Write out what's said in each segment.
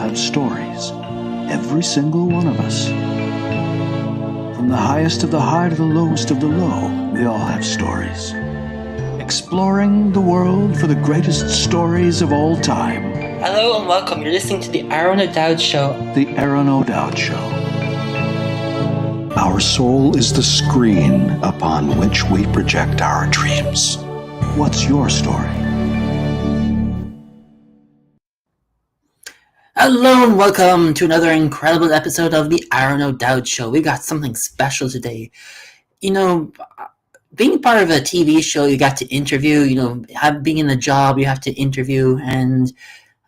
have stories. Every single one of us. From the highest of the high to the lowest of the low, we all have stories. Exploring the world for the greatest stories of all time. Hello and welcome. You're listening to the Aron O'Dowd Show. The Aron O'Dowd Show. Our soul is the screen upon which we project our dreams. What's your story? Hello and welcome to another incredible episode of the Aron O'Dowd Show. We got something special today. You know, being part of a TV show, you got to interview, being in a job, you have to interview, and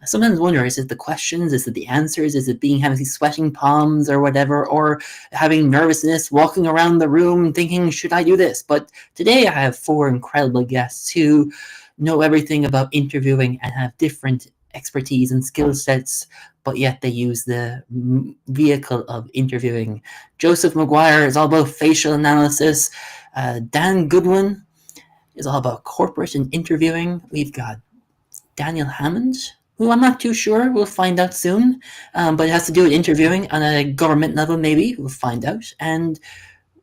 I sometimes wonder, is it the questions, is it the answers, is it having these sweating palms or whatever, or having nervousness, walking around the room thinking, should I do this? But today I have four incredible guests who know everything about interviewing and have different expertise and skill sets, but yet they use the vehicle of interviewing. Joseph McGuire is all about facial analysis. Dan Goodwin is all about corporate and interviewing. We've got Daniel Hammond, who I'm not too sure. We'll find out soon. But it has to do with interviewing on a government level, maybe. We'll find out. And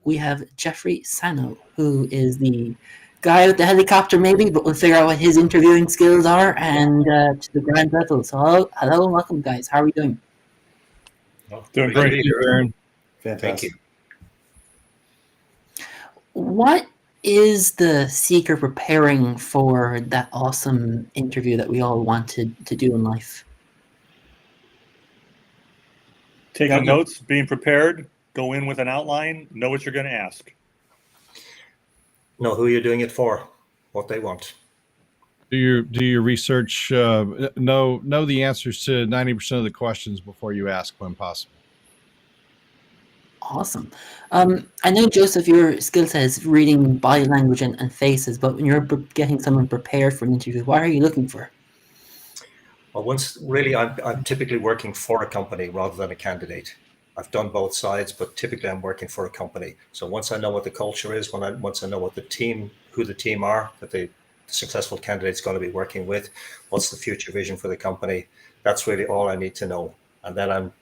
we have Jeffrey Sanow, who is the guy with the helicopter, maybe, but we'll figure out what his interviewing skills are and to the ground level. So hello and welcome, guys. How are we doing? Doing great, Aaron. Fantastic. Thank you. What is the secret preparing for that awesome interview that we all wanted to do in life? Taking notes, being prepared, go in with an outline, know what you're going to ask. Know who you're doing it for, what they want. Do your research, know the answers to 90% of the questions before you ask when possible. Awesome. I know, Joseph, your skill set is reading body language and faces, but when you're getting someone prepared for an interview, what are you looking for? Well, I'm typically working for a company rather than a candidate. I've done both sides, but typically I'm working for a company. So once I know what the culture is, once I know what who the team are, that the successful candidate's going to be working with, what's the future vision for the company, that's really all I need to know. And then I'm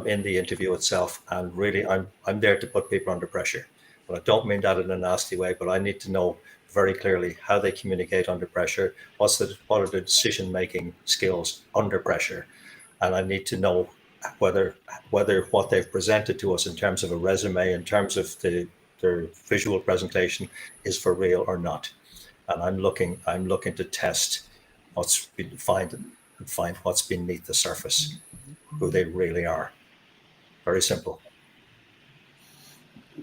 in the interview itself, and really I'm there to put people under pressure. But I don't mean that in a nasty way, but I need to know very clearly how they communicate under pressure, what are the decision-making skills under pressure, and I need to know whether what they've presented to us in terms of a resume, in terms of their visual presentation, is for real or not. And I'm looking to test find what's beneath the surface, who they really are. Very simple.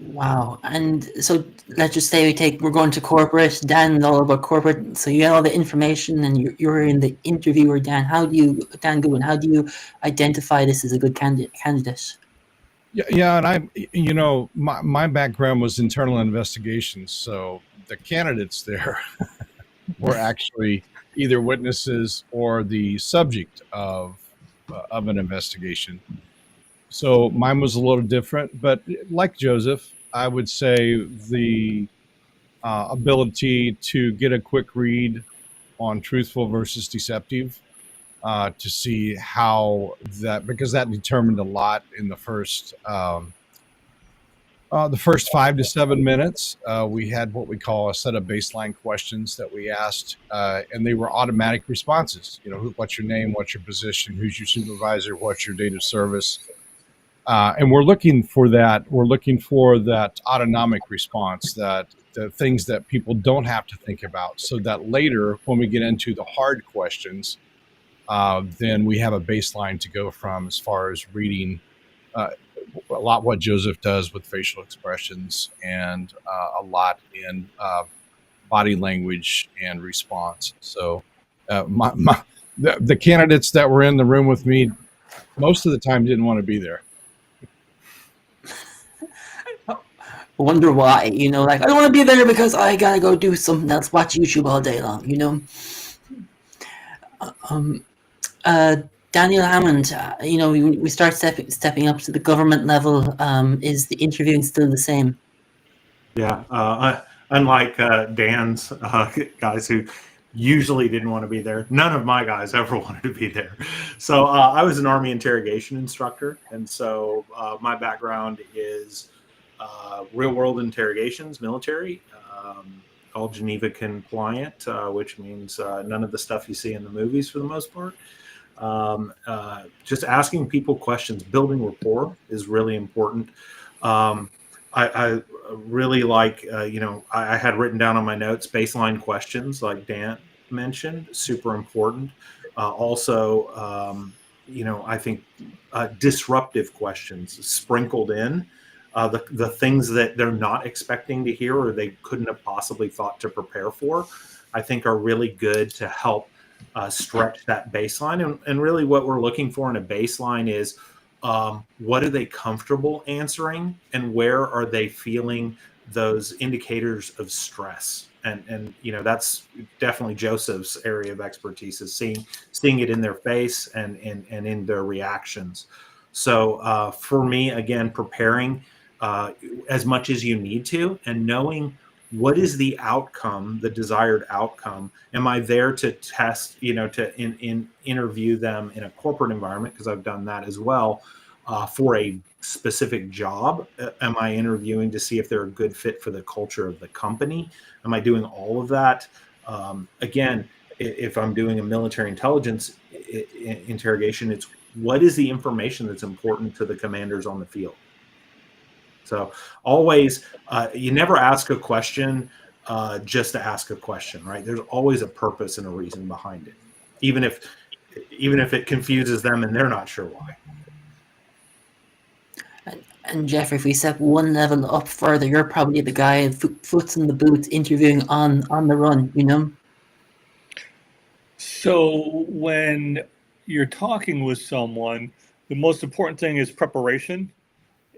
Wow. And so let's just say we're going to corporate. Dan's all about corporate. So you get all the information and you're in the interviewer, Dan. Dan Goodwin, how do you identify this as a good candidate? Yeah. And my background was internal investigations. So the candidates there were actually either witnesses or the subject of an investigation. So mine was a little different, but like Joseph, I would say the ability to get a quick read on truthful versus deceptive, to see how because that determined a lot in the first 5 to 7 minutes. We had what we call a set of baseline questions that we asked, and they were automatic responses. What's your name? What's your position? Who's your supervisor? What's your date of service? And we're looking for that. We're looking for that autonomic response, that the things that people don't have to think about, so that later, when we get into the hard questions, then we have a baseline to go from as far as reading a lot what Joseph does with facial expressions, and a lot in body language and response. So the candidates that were in the room with me most of the time didn't want to be there. Wonder why, I don't want to be there because I gotta go do something else, watch YouTube all day long, Daniel Hammond, we start stepping up to the government level. Is the interviewing still the same? Yeah, unlike Dan's guys who usually didn't want to be there. None of my guys ever wanted to be there. So I was an Army interrogation instructor. And so my background is real world interrogations, military, all Geneva compliant, which means none of the stuff you see in the movies for the most part. Just asking people questions, building rapport is really important. I really like, I had written down on my notes baseline questions like Dan mentioned, super important. Also, I think disruptive questions sprinkled in, the things that they're not expecting to hear or they couldn't have possibly thought to prepare for, I think are really good to help stretch that baseline. And really what we're looking for in a baseline is what are they comfortable answering and where are they feeling those indicators of stress? And that's definitely Joseph's area of expertise, is seeing it in their face and in their reactions. So for me, again, preparing as much as you need to and knowing what is the outcome, the desired outcome. Am I there to test, to interview them in a corporate environment, because I've done that as well, for a specific job? Am I interviewing to see if they're a good fit for the culture of the company? Am I doing all of that? Again, if I'm doing a military intelligence interrogation, it's what is the information that's important to the commanders on the field? So always, you never ask a question just to ask a question, right? There's always a purpose and a reason behind it, even if it confuses them and they're not sure why. And Jeff, if we step one level up further, you're probably the guy foots in the boots interviewing on the run, So when you're talking with someone, the most important thing is preparation.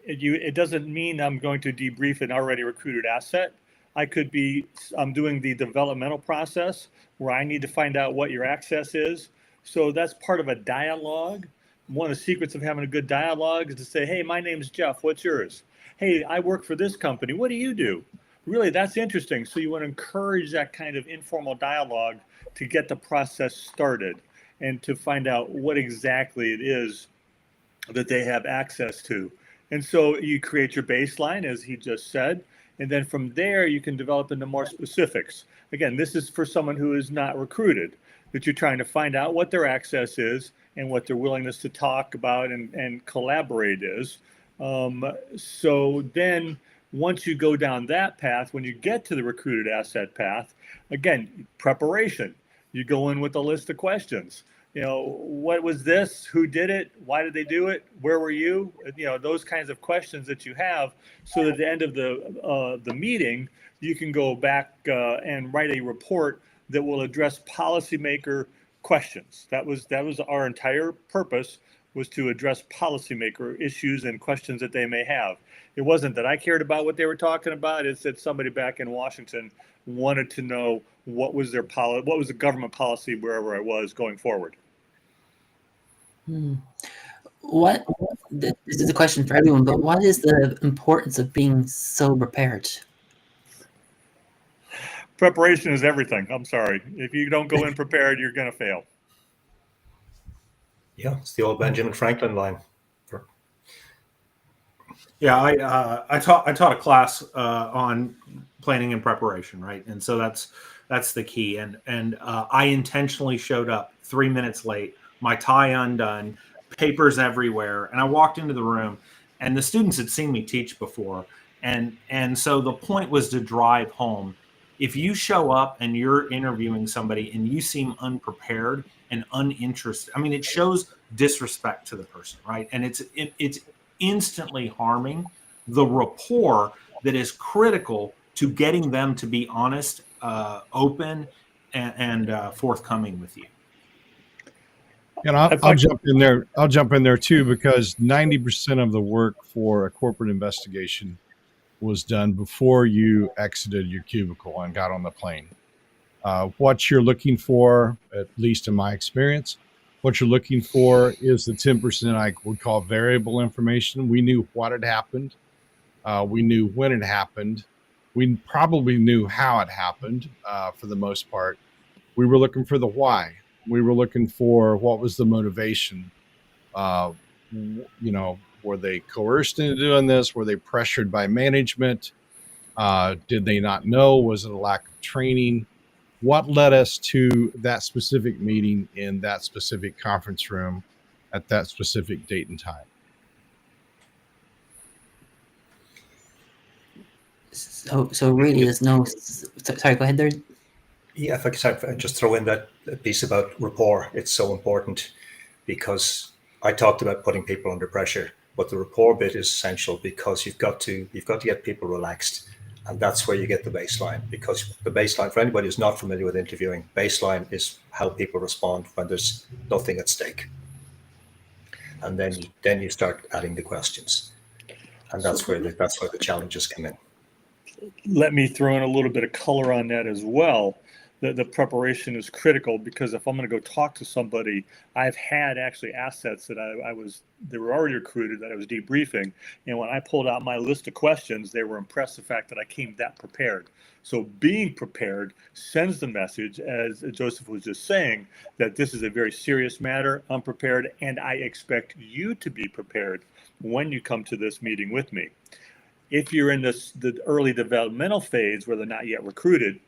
It doesn't mean I'm going to debrief an already recruited asset. I'm doing the developmental process where I need to find out what your access is. So that's part of a dialogue. One of the secrets of having a good dialogue is to say, hey, my name's Jeff, what's yours? Hey, I work for this company, what do you do? Really, that's interesting. So you want to encourage that kind of informal dialogue to get the process started and to find out what exactly it is that they have access to. And so you create your baseline, as he just said, and then from there you can develop into more specifics. Again, this is for someone who is not recruited, that you're trying to find out what their access is and what their willingness to talk about and collaborate is. So then once you go down that path, when you get to the recruited asset path, again, preparation. You go in with a list of questions. What was this? Who did it? Why did they do it? Where were you? Those kinds of questions that you have, so that at the end of the meeting, you can go back and write a report that will address policymaker questions. That was our entire purpose, was to address policymaker issues and questions that they may have. It wasn't that I cared about what they were talking about. It's that somebody back in Washington wanted to know what was their policy, what was the government policy wherever I was going forward. This is a question for everyone, but what is the importance of being so prepared? Preparation is everything. I'm sorry. If you don't go in prepared, you're going to fail. Yeah, it's the old Benjamin Franklin line. Yeah, I taught a class on planning and preparation, right? And so that's the key. And I intentionally showed up 3 minutes late, my tie undone, papers everywhere, and I walked into the room, and the students had seen me teach before, and so the point was to drive home. If you show up and you're interviewing somebody and you seem unprepared and uninterested, I mean, it shows disrespect to the person, right? And it's instantly harming the rapport that is critical to getting them to be honest, open, and forthcoming with you. And I'll jump in there. I'll jump in there too, because 90% of the work for a corporate investigation was done before you exited your cubicle and got on the plane. What you're looking for, at least in my experience, what you're looking for is the 10% I would call variable information. We knew what had happened. We knew when it happened. We probably knew how it happened for the most part. We were looking for the why. We were looking for what was the motivation. Uh, were they coerced into doing this? Were they pressured by management? Did they not know? Was it a lack of training? What led us to that specific meeting in that specific conference room at that specific date and time? So really, there's no. Sorry, go ahead there. Yeah, if I could just throw in that piece about rapport, it's so important because I talked about putting people under pressure, but the rapport bit is essential because you've got to get people relaxed, and that's where you get the baseline. Because the baseline, for anybody who's not familiar with interviewing, baseline is how people respond when there's nothing at stake, and then you start adding the questions, and that's where the challenges come in. Let me throw in a little bit of color on that as well. The preparation is critical because if I'm going to go talk to somebody, I've had actually assets that they were already recruited that I was debriefing. And when I pulled out my list of questions, they were impressed the fact that I came that prepared. So being prepared sends the message, as Joseph was just saying, that this is a very serious matter. I'm prepared, and I expect you to be prepared when you come to this meeting with me. If you're in the early developmental phase where they're not yet recruited,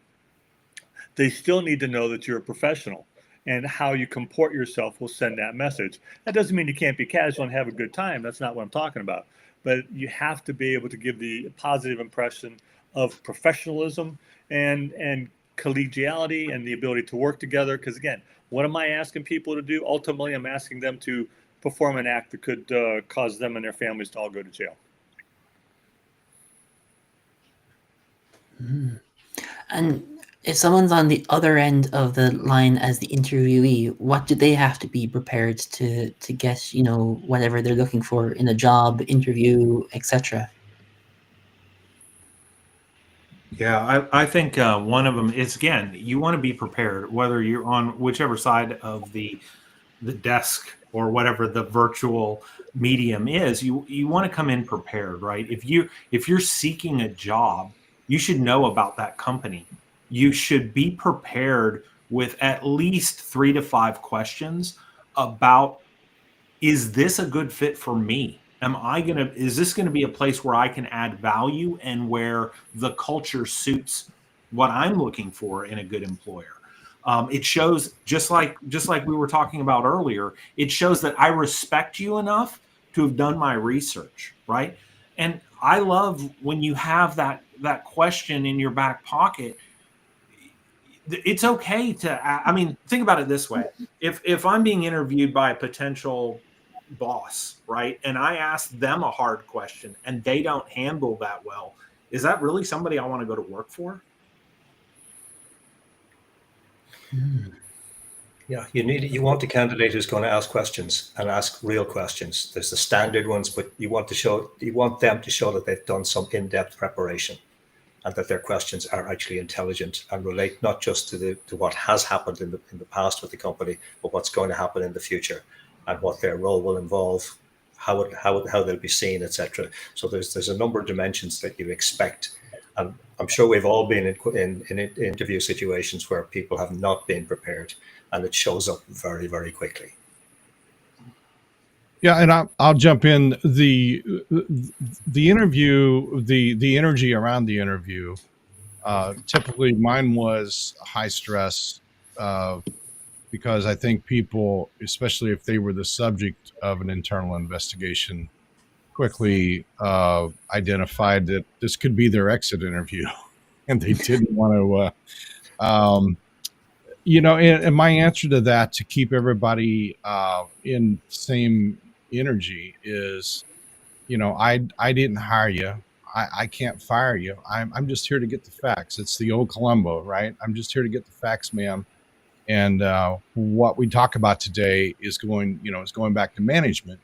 they still need to know that you're a professional, and how you comport yourself will send that message. That doesn't mean you can't be casual and have a good time. That's not what I'm talking about. But you have to be able to give the positive impression of professionalism and collegiality and the ability to work together. Because again, what am I asking people to do? Ultimately, I'm asking them to perform an act that could cause them and their families to all go to jail. And if someone's on the other end of the line as the interviewee, what do they have to be prepared to get, whatever they're looking for in a job, interview, etc.? Yeah, I think one of them is, again, you want to be prepared, whether you're on whichever side of the desk or whatever the virtual medium is. You want to come in prepared, right? If you're seeking a job, you should know about that company. You should be prepared with at least 3 to 5 questions about, is this a good fit for me? Is this going to be a place where I can add value and where the culture suits what I'm looking for in a good employer? It shows, just like we were talking about earlier, it shows that I respect you enough to have done my research, right? And I love when you have that question in your back pocket. It's okay to, think about it this way. If I'm being interviewed by a potential boss, right, and I ask them a hard question and they don't handle that well, is that really somebody I want to go to work for? Yeah, you want a candidate who's going to ask questions and ask real questions. There's the standard ones, but you want them to show that they've done some in-depth preparation and that their questions are actually intelligent and relate not just to what has happened in the past with the company, but what's going to happen in the future and what their role will involve, how they'll be seen, etc. So there's a number of dimensions that you expect. And I'm sure we've all been in interview situations where people have not been prepared, and it shows up very, very quickly. Yeah, and I'll jump in. The interview, the energy around the interview, typically mine was high stress, because I think people, especially if they were the subject of an internal investigation, quickly identified that this could be their exit interview, and they didn't want to. And my answer to that, to keep everybody in the same energy, is, I didn't hire you. I can't fire you. I'm just here to get the facts. It's the old Columbo, right? I'm just here to get the facts, ma'am. And what we talk about today is going back to management,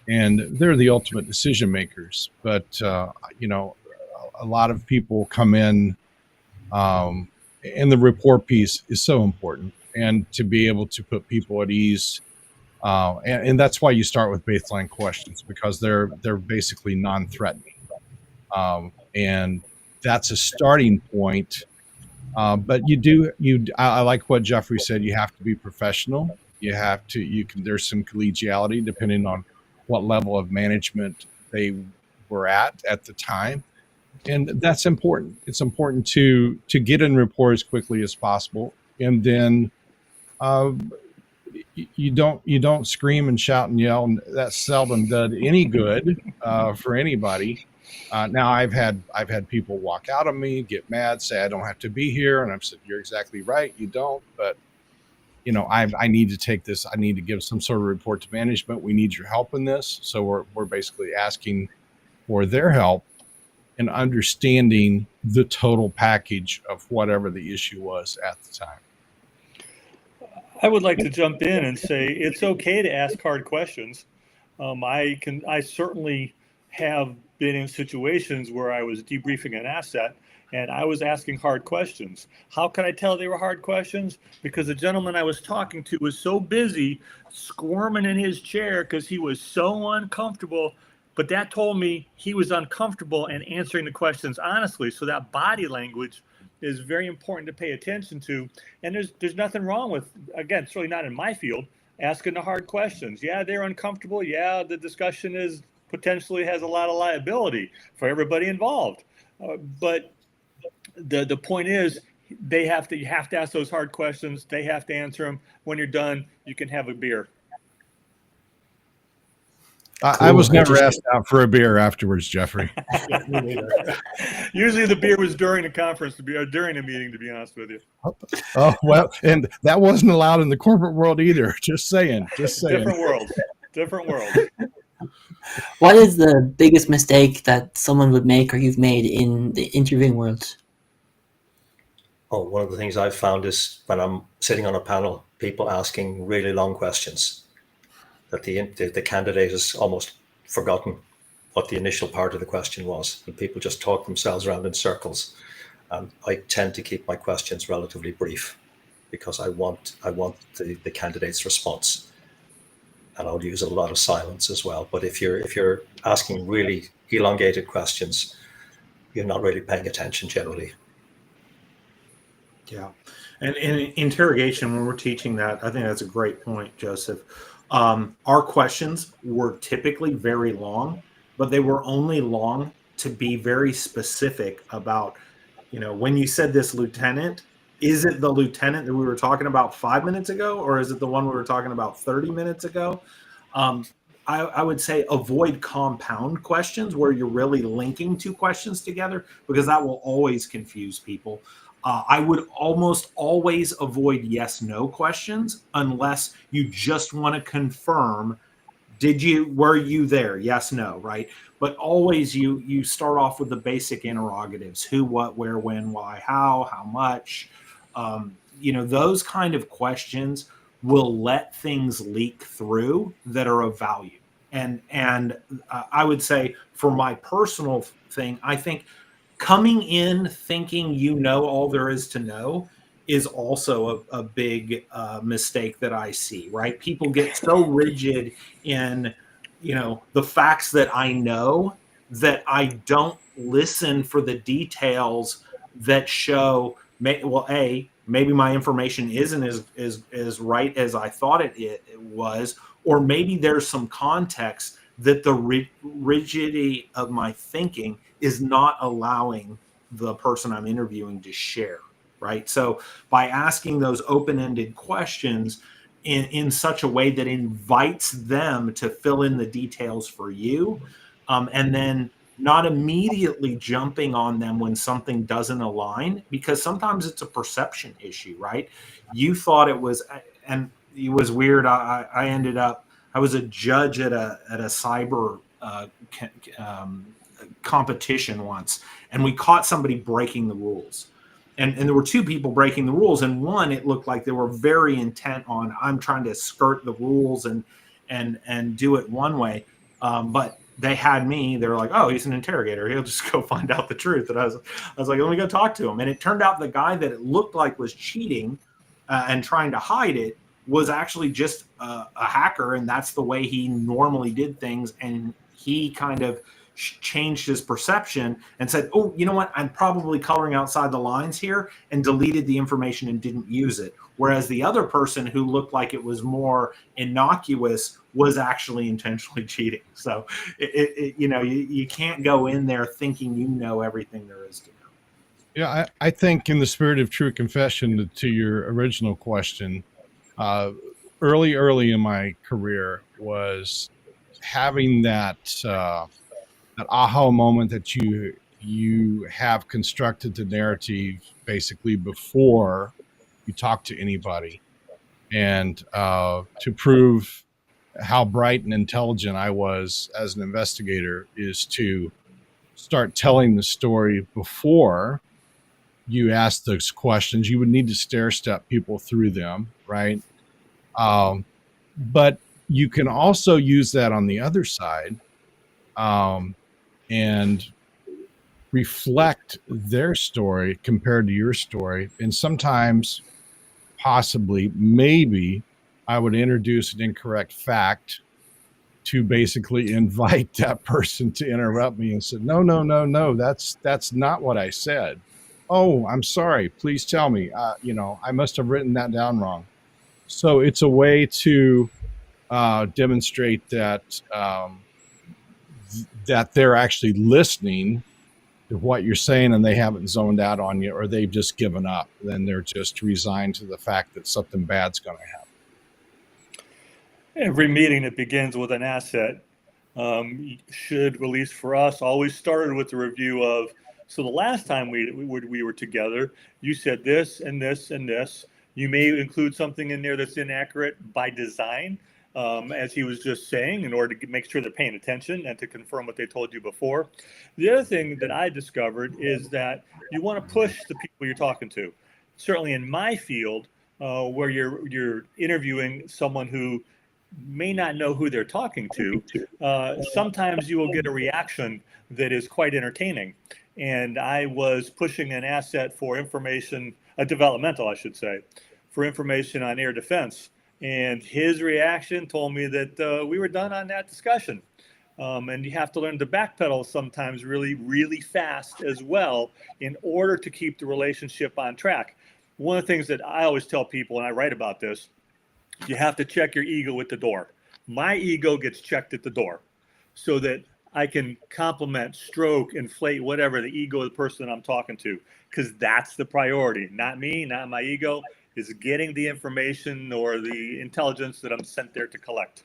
and they're the ultimate decision makers. But a lot of people come in, and the rapport piece is so important, and to be able to put people at ease. And that's why you start with baseline questions, because they're basically non-threatening, and that's a starting point But I like what Jeffrey said. You have to be professional. There's some collegiality depending on what level of management they were at the time. And that's important. It's important to get in rapport as quickly as possible. And then, you don't scream and shout and yell, and that seldom did any good for anybody. Now I've had people walk out on me, get mad, say I don't have to be here, and I've said you're exactly right, you don't. But I need to take this. I need to give some sort of report to management. We need your help in this. So we're basically asking for their help in understanding the total package of whatever the issue was at the time. I would like to jump in and say it's okay to ask hard questions. I certainly have been in situations where I was debriefing an asset and I was asking hard questions. How could I tell they were hard questions? Because the gentleman I was talking to was so busy squirming in his chair because he was so uncomfortable. But that told me he was uncomfortable and answering the questions honestly. So that body language is very important to pay attention to. And there's nothing wrong with, again, it's really not in my field, asking the hard questions. Yeah, they're uncomfortable. Yeah, the discussion potentially has a lot of liability for everybody involved. But the point is, you have to ask those hard questions. They have to answer them. When you're done, you can have a beer. I was never asked out for a beer afterwards, Jeffrey. Usually the beer was during the conference, during the meeting, to be honest with you. Oh, well, and that wasn't allowed in the corporate world either. Just saying. Different world. What is the biggest mistake that someone would make or you've made in the interviewing world? Oh, one of the things I've found is when I'm sitting on a panel, people asking really long questions, that the candidate has almost forgotten what the initial part of the question was, and people just talk themselves around in circles. And I tend to keep my questions relatively brief because I want the candidate's response, and I'll use a lot of silence as well. But if you're asking really elongated questions, you're not really paying attention generally. Yeah, and in interrogation, when we're teaching that, I think that's a great point, Joseph. Our questions were typically very long, but they were only long to be very specific about, when you said this lieutenant, is it the lieutenant that we were talking about 5 minutes ago, or is it the one we were talking about 30 minutes ago? I would say avoid compound questions where you're really linking two questions together, because that will always confuse people. I would almost always avoid yes/no questions unless you just want to confirm, were you there? Yes, no, right? But always you start off with the basic interrogatives: who, what, where, when, why, how much. Those kind of questions will let things leak through that are of value. And I would say, for my personal thing, I think coming in thinking all there is to know is also a big mistake that I see, right? People get so rigid in, the facts that I know, that I don't listen for the details that show, maybe my information isn't as right as I thought it was, or maybe there's some context that the rigidity of my thinking is not allowing the person I'm interviewing to share, right? So by asking those open-ended questions in such a way that invites them to fill in the details for you, and then not immediately jumping on them when something doesn't align, because sometimes it's a perception issue, right? You thought it was, and it was weird. I was a judge at a cyber competition once, and we caught somebody breaking the rules. And there were two people breaking the rules, and one, it looked like they were very intent on, I'm trying to skirt the rules and do it one way. But they had me, they were like, oh, he's an interrogator, he'll just go find out the truth. And I was like, let me go talk to him. And it turned out the guy that it looked like was cheating and trying to hide it was actually just a hacker, and that's the way he normally did things. And he kind of changed his perception and said, oh, you know what, I'm probably coloring outside the lines here, and deleted the information and didn't use it. Whereas the other person who looked like it was more innocuous was actually intentionally cheating. So, you can't go in there thinking you know everything there is to know. Yeah, I think in the spirit of true confession to your original question, early in my career was having that aha moment that you have constructed the narrative basically before you talk to anybody, and to prove how bright and intelligent I was as an investigator is to start telling the story before you ask those questions. You would need to stair step people through them, right? But you can also use that on the other side, and reflect their story compared to your story. And sometimes, possibly, maybe, I would introduce an incorrect fact to basically invite that person to interrupt me and say, no, that's not what I said. Oh, I'm sorry. Please tell me. I must have written that down wrong. So it's a way to demonstrate that that they're actually listening to what you're saying, and they haven't zoned out on you, or they've just given up. Then they're just resigned to the fact that something bad's going to happen. Every meeting that begins with an asset should, at least for us, always started with the review of, so the last time we were together, you said this and this and this. You may include something in there that's inaccurate by design, as he was just saying, in order to make sure they're paying attention and to confirm what they told you before. The other thing that I discovered is that you want to push the people you're talking to. Certainly in my field, where you're interviewing someone who may not know who they're talking to, sometimes you will get a reaction that is quite entertaining. And I was pushing an asset for information, a developmental, I should say, for information on air defense. And his reaction told me that we were done on that discussion. And you have to learn to backpedal sometimes really, really fast as well in order to keep the relationship on track. One of the things that I always tell people, and I write about this, you have to check your ego at the door. My ego gets checked at the door so that I can compliment, stroke, inflate, whatever, the ego of the person I'm talking to, because that's the priority. Not me, not my ego, is getting the information or the intelligence that I'm sent there to collect.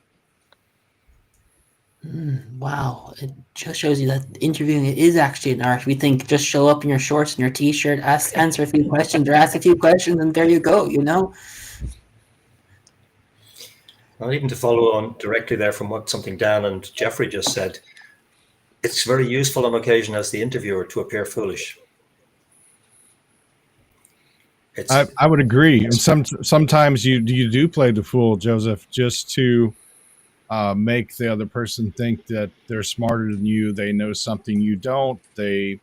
Wow. It just shows you that interviewing is actually an art. We think just show up in your shorts and your t-shirt, answer a few questions or ask a few questions, and there you go, Well, even to follow on directly there from what something Dan and Jeffrey just said, it's very useful on occasion as the interviewer to appear foolish. I would agree. And sometimes you do play the fool, Joseph, just to make the other person think that they're smarter than you. They know something you don't. And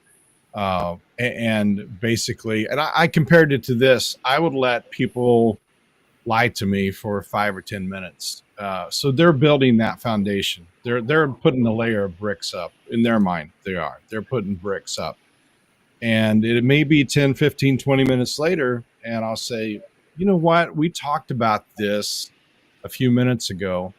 basically, and I compared it to this. I would let people lie to me for 5 or 10 minutes. So they're building that foundation. They're putting a layer of bricks up in their mind. They're putting bricks up. And it may be 10, 15, 20 minutes later, and I'll say, you know what? We talked about this a few minutes ago.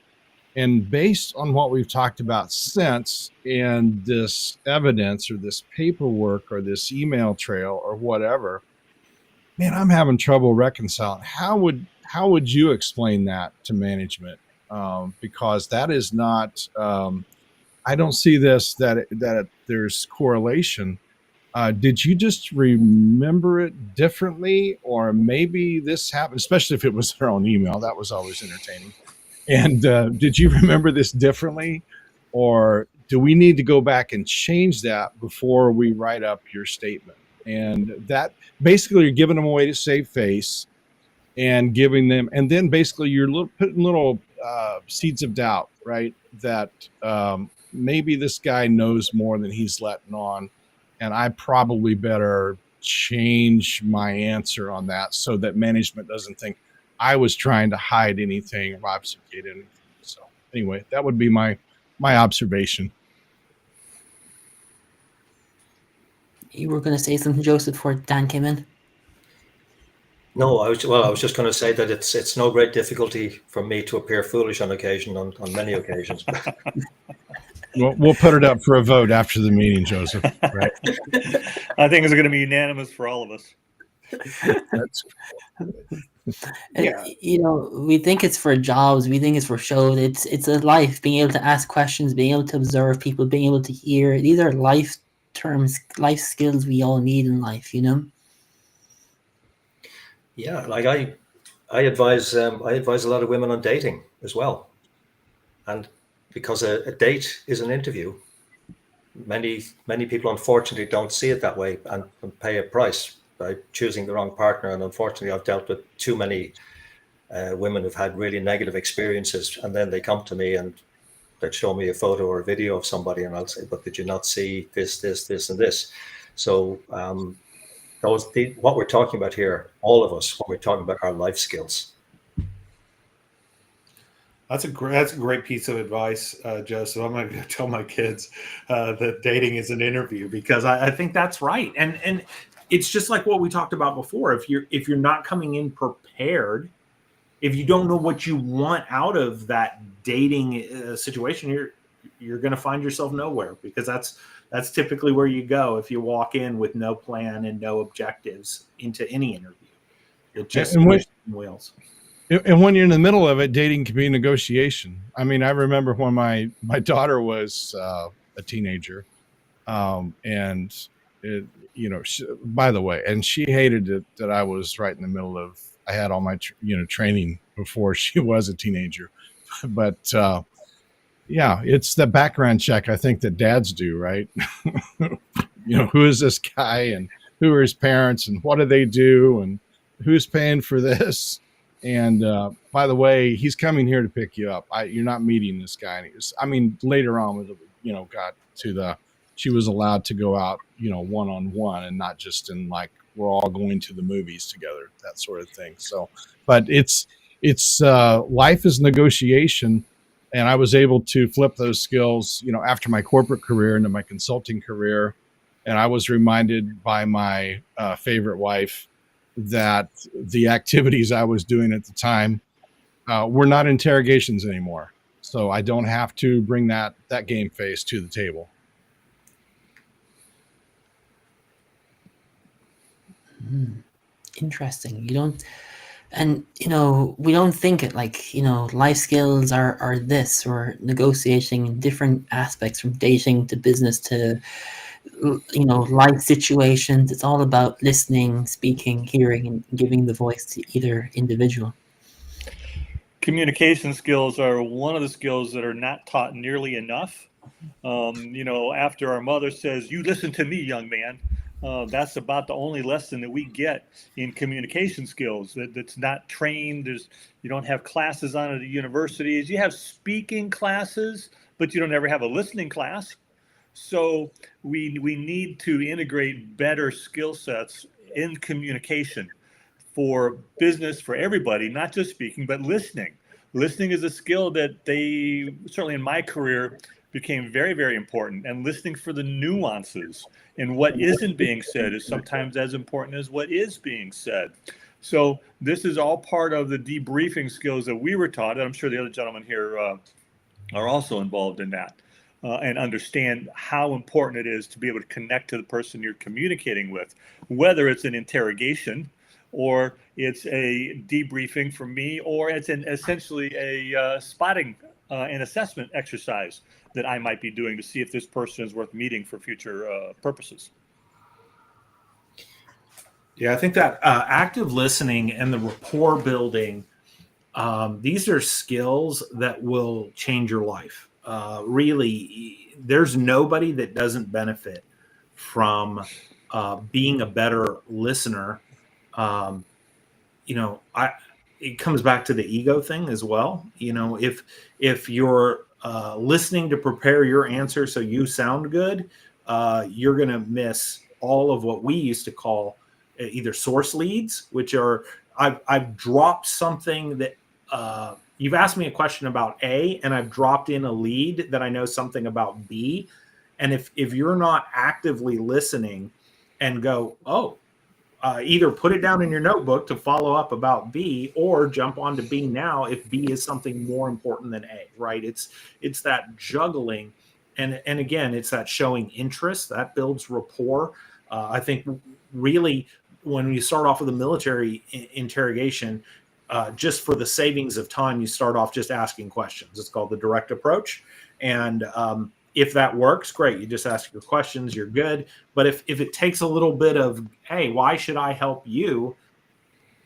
And based on what we've talked about since, and this evidence or this paperwork or this email trail or whatever, man, I'm having trouble reconciling. How would you explain that to management? Because that is not, I don't see this, that there's correlation. Did you just remember it differently? Or maybe this happened, especially if it was their own email. That was always entertaining. And did you remember this differently? Or do we need to go back and change that before we write up your statement? And that basically you're giving them a way to save face and giving them, and then basically you're putting little seeds of doubt, right? That maybe this guy knows more than he's letting on. And I probably better change my answer on that so that management doesn't think I was trying to hide anything or obfuscate anything. So anyway, that would be my observation. You were going to say something, Joseph, before Dan came in? No, I was just going to say that it's no great difficulty for me to appear foolish on occasion, on many occasions. We'll put it up for a vote after the meeting, Joseph. Right? I think it's going to be unanimous for all of us. That's, Yeah. You know, we think it's for jobs, we think it's for shows. It's a life, being able to ask questions, being able to observe people, being able to hear. These are life terms, life skills we all need in life, you know? Yeah, like I advise a lot of women on dating as well, and because a date is an interview, many people unfortunately don't see it that way and pay a price by choosing the wrong partner. And unfortunately, I've dealt with too many women who've had really negative experiences, and then they come to me and they'd show me a photo or a video of somebody, and I'll say, "But did you not see this, and this?" So what we're talking about here, all of us, what we're talking about are life skills. That's a great piece of advice, Joseph. I'm going to tell my kids that dating is an interview, because I think that's right. And it's just like what we talked about before. If you're not coming in prepared, if you don't know what you want out of that dating situation, you're going to find yourself nowhere, because that's typically where you go if you walk in with no plan and no objectives into any interview. It just wheels. And when you're in the middle of it, dating can be negotiation. I mean, I remember when my daughter was a teenager, and by the way, and she hated it that I was right in the middle of. I had all my training before she was a teenager, but yeah, it's the background check I think that dads do, right? Who is this guy, and who are his parents, and what do they do, and who's paying for this? And by the way, he's coming here to pick you up. You're not meeting this guy. Later on, she was allowed to go out, one-on-one, and not just in like we're all going to the movies together, that sort of thing. So, but it's life is negotiation, and I was able to flip those skills, after my corporate career into my consulting career, and I was reminded by my favorite wife that the activities I was doing at the time were not interrogations anymore. So I don't have to bring that game face to the table. Interesting. We don't think it like, life skills are this, or negotiating in different aspects, from dating to business to life situations. It's all about listening, speaking, hearing, and giving the voice to either individual. Communication skills are one of the skills that are not taught nearly enough. After our mother says, "You listen to me, young man," that's about the only lesson that we get in communication skills. That's not trained. You don't have classes on it at universities. You have speaking classes, but you don't ever have a listening class. So we need to integrate better skill sets in communication for business, for everybody, not just speaking, but listening. Listening is a skill that they, certainly in my career, became very, very important. And listening for the nuances and what isn't being said is sometimes as important as what is being said. So this is all part of the debriefing skills that we were taught. And I'm sure the other gentlemen here are also involved in that. And understand how important it is to be able to connect to the person you're communicating with, whether it's an interrogation or it's a debriefing for me, or it's essentially a spotting and assessment exercise that I might be doing to see if this person is worth meeting for future purposes. Yeah, I think that active listening and the rapport building, these are skills that will change your life. Really, there's nobody that doesn't benefit from being a better listener. It comes back to the ego thing as well. If you're listening to prepare your answer so you sound good, you're going to miss all of what we used to call either source leads, which are I've dropped something that you've asked me a question about A, and I've dropped in a lead that I know something about B. And if you're not actively listening, and go, oh, either put it down in your notebook to follow up about B, or jump on to B now if B is something more important than A, right? It's that juggling. And again, it's that showing interest that builds rapport. I think really when you start off with a military interrogation, just for the savings of time, you start off just asking questions. It's called the direct approach. And if that works, great. You just ask your questions, you're good. But if it takes a little bit of, hey, why should I help you?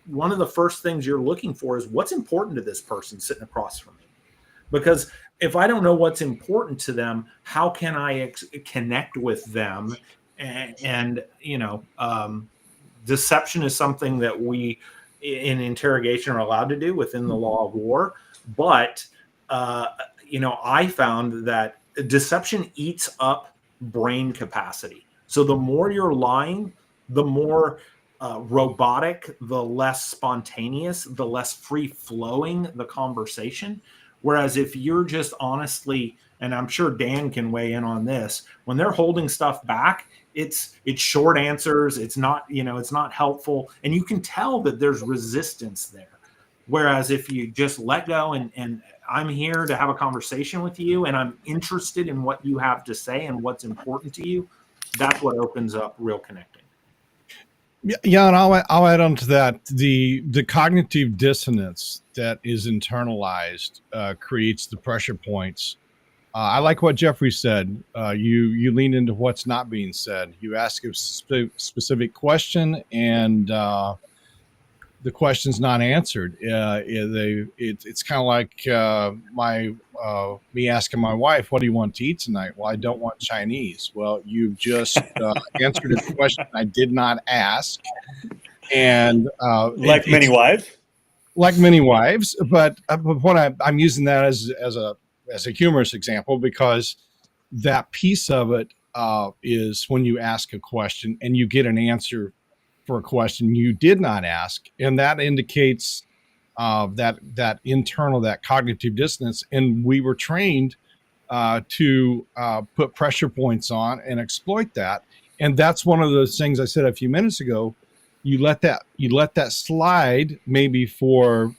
One of the first things you're looking for is what's important to this person sitting across from me. Because if I don't know what's important to them, how can I connect with them? And deception is something that we in interrogation are allowed to do within the law of war. But, I found that deception eats up brain capacity. So the more you're lying, the more robotic, the less spontaneous, the less free flowing the conversation. Whereas if you're just honestly, and I'm sure Dan can weigh in on this, when they're holding stuff back, it's short answers. It's not, it's not helpful. And you can tell that there's resistance there. Whereas if you just let go and I'm here to have a conversation with you and I'm interested in what you have to say and what's important to you, that's what opens up real connecting. Yeah, and I'll add on to that. The cognitive dissonance that is internalized creates the pressure points. I like what Jeffrey said. You lean into what's not being said. You ask a specific question, and the question's not answered. It's kind of like me asking my wife, "What do you want to eat tonight?" Well, I don't want Chinese. Well, you've just answered a question I did not ask, and like many wives. Like many wives, but what I'm using that as a humorous example, because that piece of it is when you ask a question and you get an answer for a question you did not ask, and that indicates that internal, that cognitive dissonance. And we were trained to put pressure points on and exploit that. And that's one of those things I said a few minutes ago. You let that slide maybe for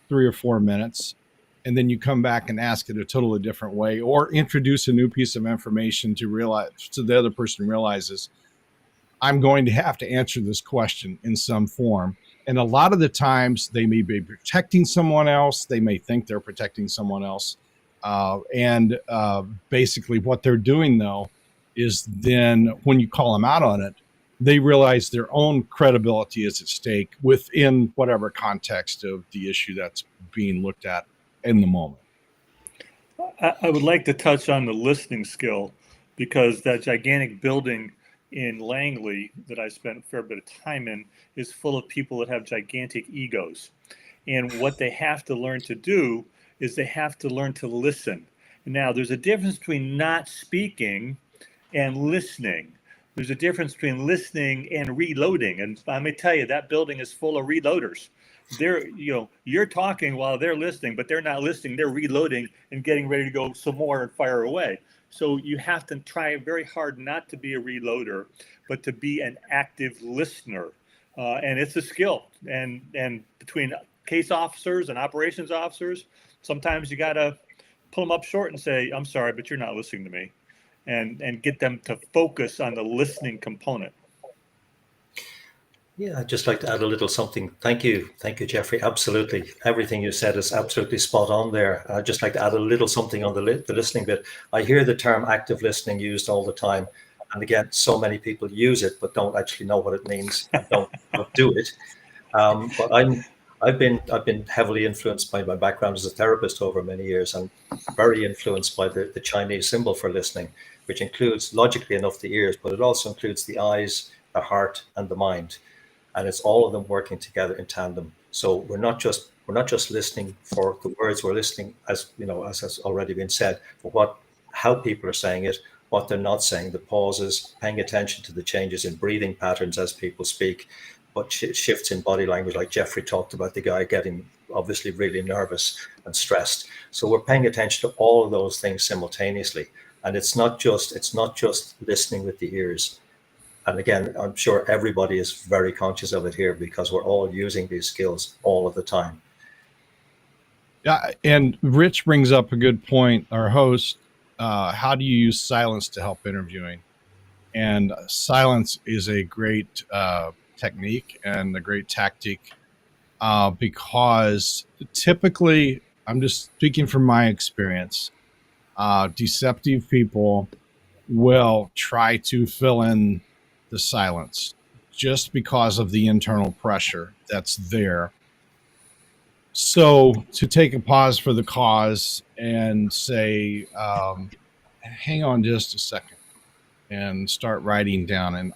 3 or 4 minutes, and then you come back and ask it a totally different way, or introduce a new piece of information to the other person realizes, I'm going to have to answer this question in some form. And a lot of the times they may be protecting someone else. They may think they're protecting someone else. And basically what they're doing, though, is then when you call them out on it, they realize their own credibility is at stake within whatever context of the issue that's being looked at in the moment. I would like to touch on the listening skill, because that gigantic building in Langley that I spent a fair bit of time in is full of people that have gigantic egos. And what they have to learn to do is they have to learn to listen. Now, there's a difference between not speaking and listening. There's a difference between listening and reloading. And let me tell you, that building is full of reloaders. You're talking while they're listening, but they're not listening. They're reloading and getting ready to go some more and fire away. So you have to try very hard not to be a reloader, but to be an active listener. And it's a skill. And between case officers and operations officers, sometimes you got to pull them up short and say, I'm sorry, but you're not listening to me. And get them to focus on the listening component. Yeah, I'd just like to add a little something. Thank you, Jeffrey. Absolutely. Everything you said is absolutely spot on there. I'd just like to add a little something on the listening bit. I hear the term active listening used all the time. And again, so many people use it, but don't actually know what it means and don't do it. But I've been heavily influenced by my background as a therapist over many years, and very influenced by the Chinese symbol for listening, which includes, logically enough, the ears, but it also includes the eyes, the heart, and the mind. And it's all of them working together in tandem. So we're not just listening for the words. We're listening, as as has already been said, for how people are saying it, what they're not saying, the pauses, paying attention to the changes in breathing patterns as people speak, what shifts in body language, like Jeffrey talked about, the guy getting obviously really nervous and stressed. So we're paying attention to all of those things simultaneously. And it's not just listening with the ears. And again, I'm sure everybody is very conscious of it here because we're all using these skills all of the time. Yeah, and Rich brings up a good point. Our host, how do you use silence to help interviewing? And silence is a great technique and a great tactic because typically, I'm just speaking from my experience, deceptive people will try to fill in the silence just because of the internal pressure that's there. So to take a pause for the cause and say, hang on just a second and start writing down. And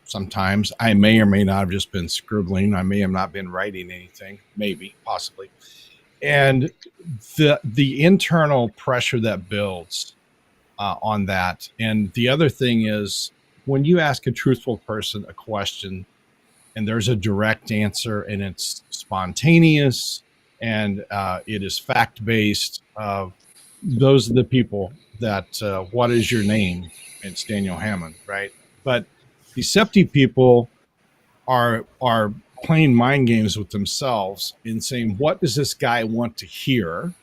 sometimes I may or may not have just been scribbling. I may have not been writing anything, maybe, possibly. And the internal pressure that builds on that. And the other thing is when you ask a truthful person a question and there's a direct answer and it's spontaneous and it is fact-based, those are the people that, what is your name? It's Daniel Hammond, right? But deceptive people are playing mind games with themselves and saying, what does this guy want to hear?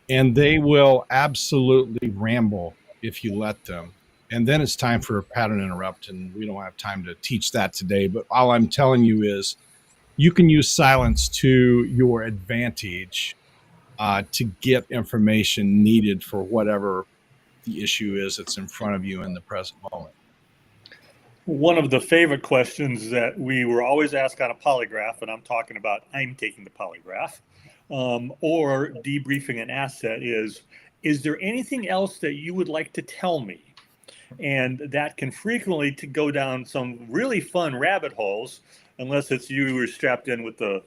And they will absolutely ramble if you let them. And then it's time for a pattern interrupt, and we don't have time to teach that today. But all I'm telling you is you can use silence to your advantage to get information needed for whatever the issue is that's in front of you in the present moment. One of the favorite questions that we were always asked on a polygraph, and I'm talking about I'm taking the polygraph, or debriefing an asset is there anything else that you would like to tell me? And that can frequently to go down some really fun rabbit holes, unless it's you who are strapped in with the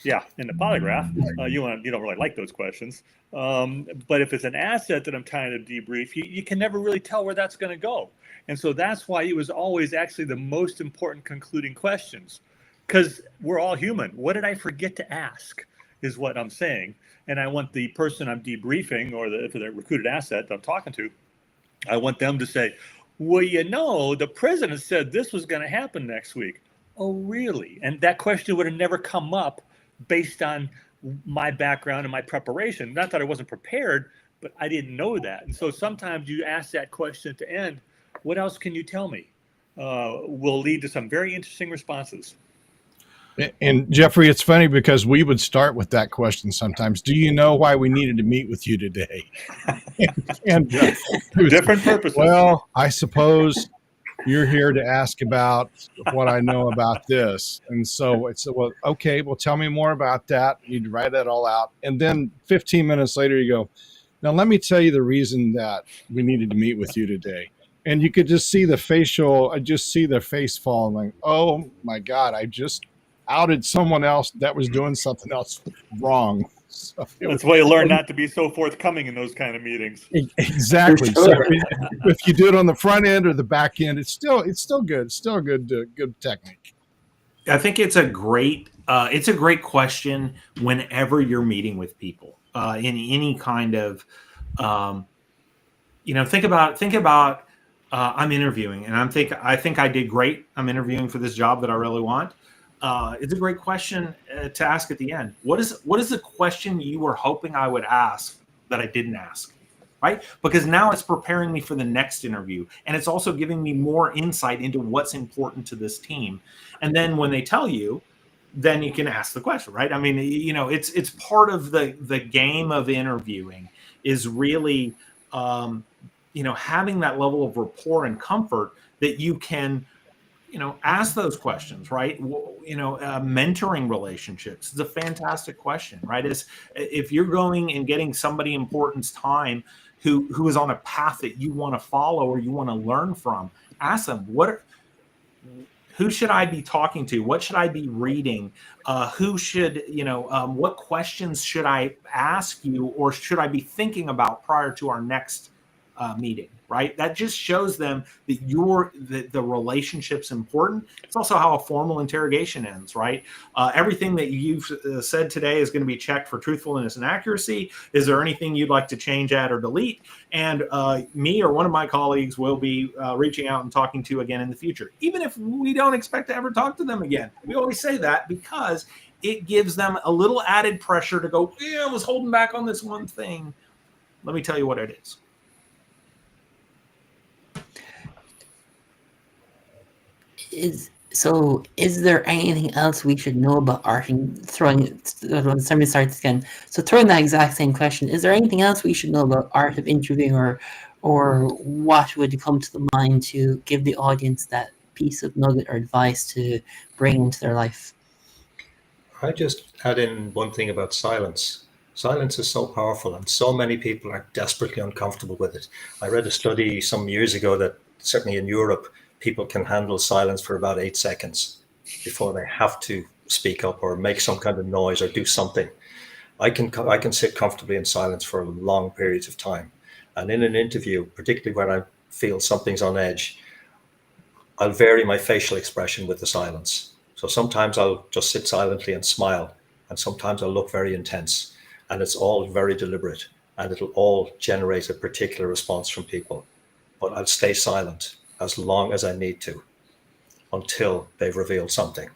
polygraph. You don't really like those questions. But if it's an asset that I'm trying to debrief, you can never really tell where that's going to go. And so that's why it was always actually the most important concluding questions, because we're all human. What did I forget to ask is what I'm saying. And I want the person I'm debriefing, or if the recruited asset that I'm talking to, I want them to say, well, the president said this was going to happen next week. Oh, really? And that question would have never come up based on my background and my preparation. Not that I wasn't prepared, but I didn't know that. And so sometimes you ask that question at the end, what else can you tell me? Will lead to some very interesting responses. And Jeffrey, it's funny because we would start with that question sometimes. Do you know why we needed to meet with you today? and different purposes. Well, I suppose you're here to ask about what I know about this. And so it's, well, okay, well, tell me more about that. You'd write that all out. And then 15 minutes later, you go, now let me tell you the reason that we needed to meet with you today. And you could just see the face fall like, oh my God, I just outed someone else that was doing something else wrong. So that's why you learn not to be so forthcoming in those kind of meetings. Exactly. Sure. So if you do it on the front end or the back end, it's still good. It's still a good technique. I think it's a great question whenever you're meeting with people in any kind of, think about I'm interviewing and I think I did great. I'm interviewing for this job that I really want. It's a great question to ask at the end. What is the question you were hoping I would ask that I didn't ask, right? Because now it's preparing me for the next interview, and it's also giving me more insight into what's important to this team. And then when they tell you, then you can ask the question, right? I mean, it's part of the game of interviewing is really, having that level of rapport and comfort that you can ask those questions, right? Mentoring relationships is a fantastic question, right? If you're going and getting somebody important's time who is on a path that you want to follow or you want to learn from, ask them, who should I be talking to? What should I be reading? What questions should I ask you or should I be thinking about prior to our next meeting, right? That just shows them that the relationship's important. It's also how a formal interrogation ends, right? Everything that you've said today is going to be checked for truthfulness and accuracy. Is there anything you'd like to change, add, or delete? And me or one of my colleagues will be reaching out and talking to you again in the future, even if we don't expect to ever talk to them again. We always say that because it gives them a little added pressure to go, yeah, I was holding back on this one thing. Let me tell you what it is. Is there anything else we should know about art? And throwing that exact same question, is there anything else we should know about art of interviewing, or what would come to the mind to give the audience that piece of nugget or advice to bring into their life? I just add in one thing about silence. Silence is so powerful, and so many people are desperately uncomfortable with it. I read a study some years ago that certainly in Europe, people can handle silence for about 8 seconds before they have to speak up or make some kind of noise or do something. I can sit comfortably in silence for long periods of time. And in an interview, particularly when I feel something's on edge, I'll vary my facial expression with the silence. So sometimes I'll just sit silently and smile, and sometimes I'll look very intense. And it's all very deliberate, and it'll all generate a particular response from people. But I'll stay silent as long as I need to until they've revealed something.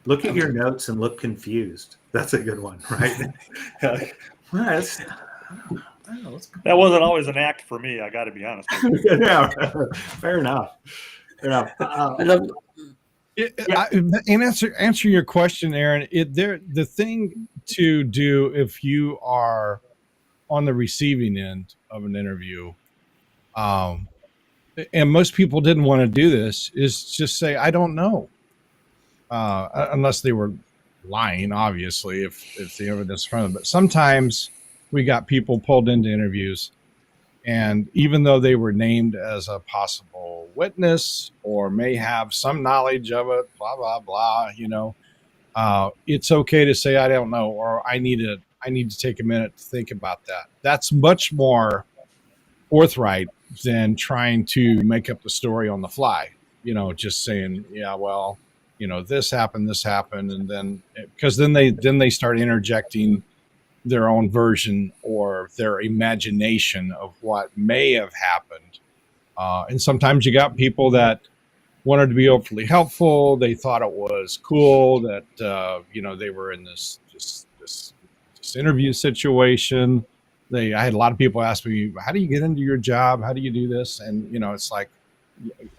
Look at your notes and look confused. That's a good one, right? That wasn't always an act for me, I got to be honest with you. Yeah, fair enough. In answer your question, Aaron, the thing to do if you are on the receiving end of an interview, and most people didn't want to do this, is just say, I don't know. Unless they were lying, obviously, if the evidence is in front of them. But sometimes we got people pulled into interviews, and even though they were named as a possible witness or may have some knowledge of it, blah, blah, blah, it's okay to say, I don't know, or I need to take a minute to think about that. That's much more forthright than trying to make up the story on the fly, just saying, yeah, well, this happened, and then, because then they start interjecting their own version or their imagination of what may have happened. And sometimes you got people that wanted to be overly helpful. They thought it was cool that, they were in this interview situation. I had a lot of people ask me, how do you get into your job? How do you do this? And, it's like,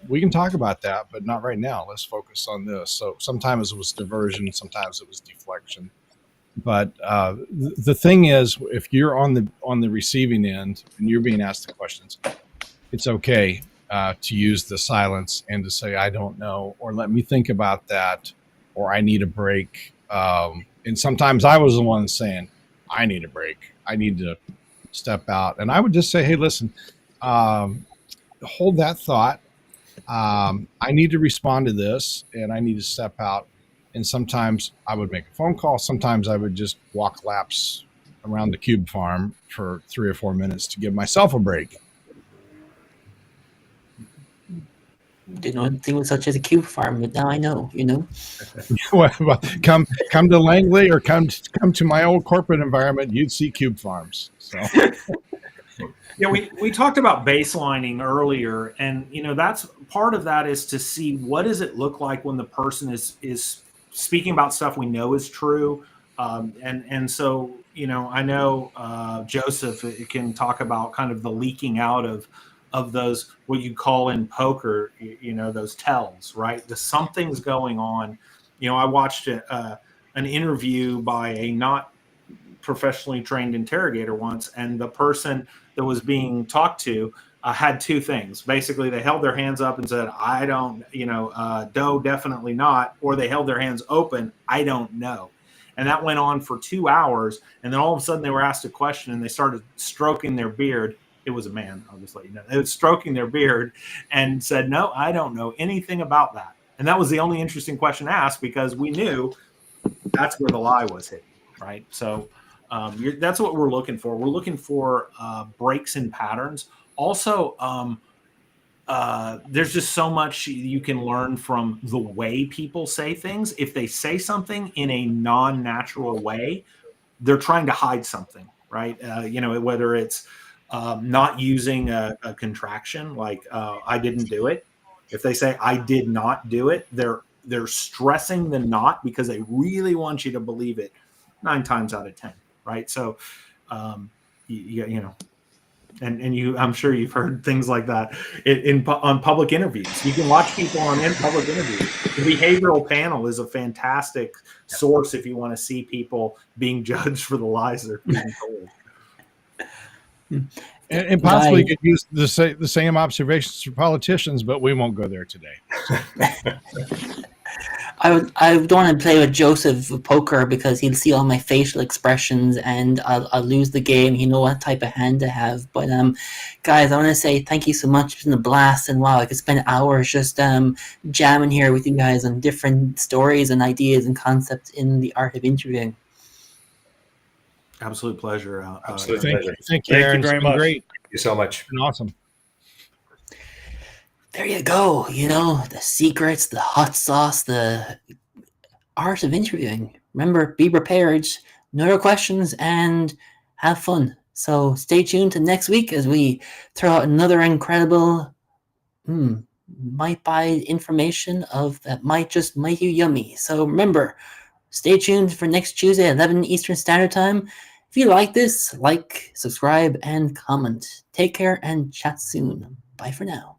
we can talk about that, but not right now. Let's focus on this. So sometimes it was diversion, sometimes it was deflection. But the thing is, if you're on the receiving end and you're being asked the questions, it's okay to use the silence and to say, I don't know, or let me think about that, or I need a break. And sometimes I was the one saying, I need a break. I need to step out. And I would just say, hey, listen, hold that thought. I need to respond to this, and I need to step out. And sometimes I would make a phone call. Sometimes I would just walk laps around the cube farm for 3 or 4 minutes to give myself a break. Didn't know anything was such as a cube farm, but now I know, Well, come to Langley or come to my old corporate environment, you'd see cube farms. So. Yeah, we talked about baselining earlier, and that's part of that is to see what does it look like when the person is speaking about stuff we know is true, and so I know Joseph can talk about kind of the leaking out of those, what you call in poker, those tells, right? Something's going on. I watched an interview by a not professionally trained interrogator once, and the person that was being talked to had two things. Basically, they held their hands up and said, I don't, no, definitely not. Or they held their hands open, I don't know. And that went on for 2 hours. And then all of a sudden they were asked a question and they started stroking their beard. It was a man, I'll just let you know. They were stroking their beard and said, no, I don't know anything about that. And that was the only interesting question asked, because we knew that's where the lie was hidden, right? So That's what we're looking for. We're looking for breaks in patterns. Also, there's just so much you can learn from the way people say things. If they say something in a non-natural way, they're trying to hide something, right? Whether it's not using a contraction, like I didn't do it. If they say I did not do it, they're stressing the not because they really want you to believe it 9 times out of 10, right? So, and I'm sure you've heard things like that on public interviews. You can watch people in public interviews. The behavioral panel is a fantastic source if you want to see people being judged for the lies they're being told. And possibly you could use the same observations for politicians, but we won't go there today. I don't want to play with Joseph poker because he'll see all my facial expressions and I'll lose the game. He'll know what type of hand to have. But guys, I want to say thank you so much. It's been a blast, and wow, I could spend hours just jamming here with you guys on different stories and ideas and concepts in the art of interviewing. Absolute pleasure. Absolute pleasure. Thank you, Aaron. Thank you very much. Great. Thank you so much. It's been awesome. There you go. The secrets, the hot sauce, the art of interviewing. Remember, be prepared, know your questions, and have fun. So stay tuned to next week as we throw out another incredible, might buy information that might you yummy. So remember, stay tuned for next Tuesday at 11 Eastern Standard Time. If you like this, like, subscribe, and comment. Take care and chat soon. Bye for now.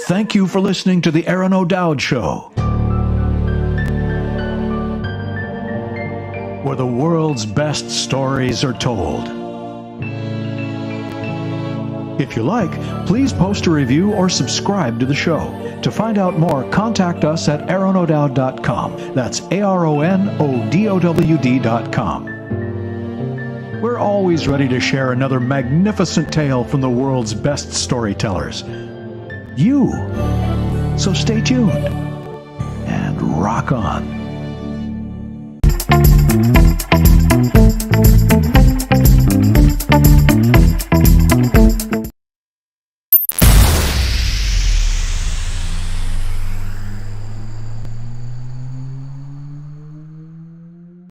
Thank you for listening to the Aron O'Dowd Show, where the world's best stories are told. If you like, please post a review or subscribe to the show. To find out more, contact us at aronodowd.com. That's ARONODOWD.com. We're always ready to share another magnificent tale from the world's best storytellers. So stay tuned and rock on.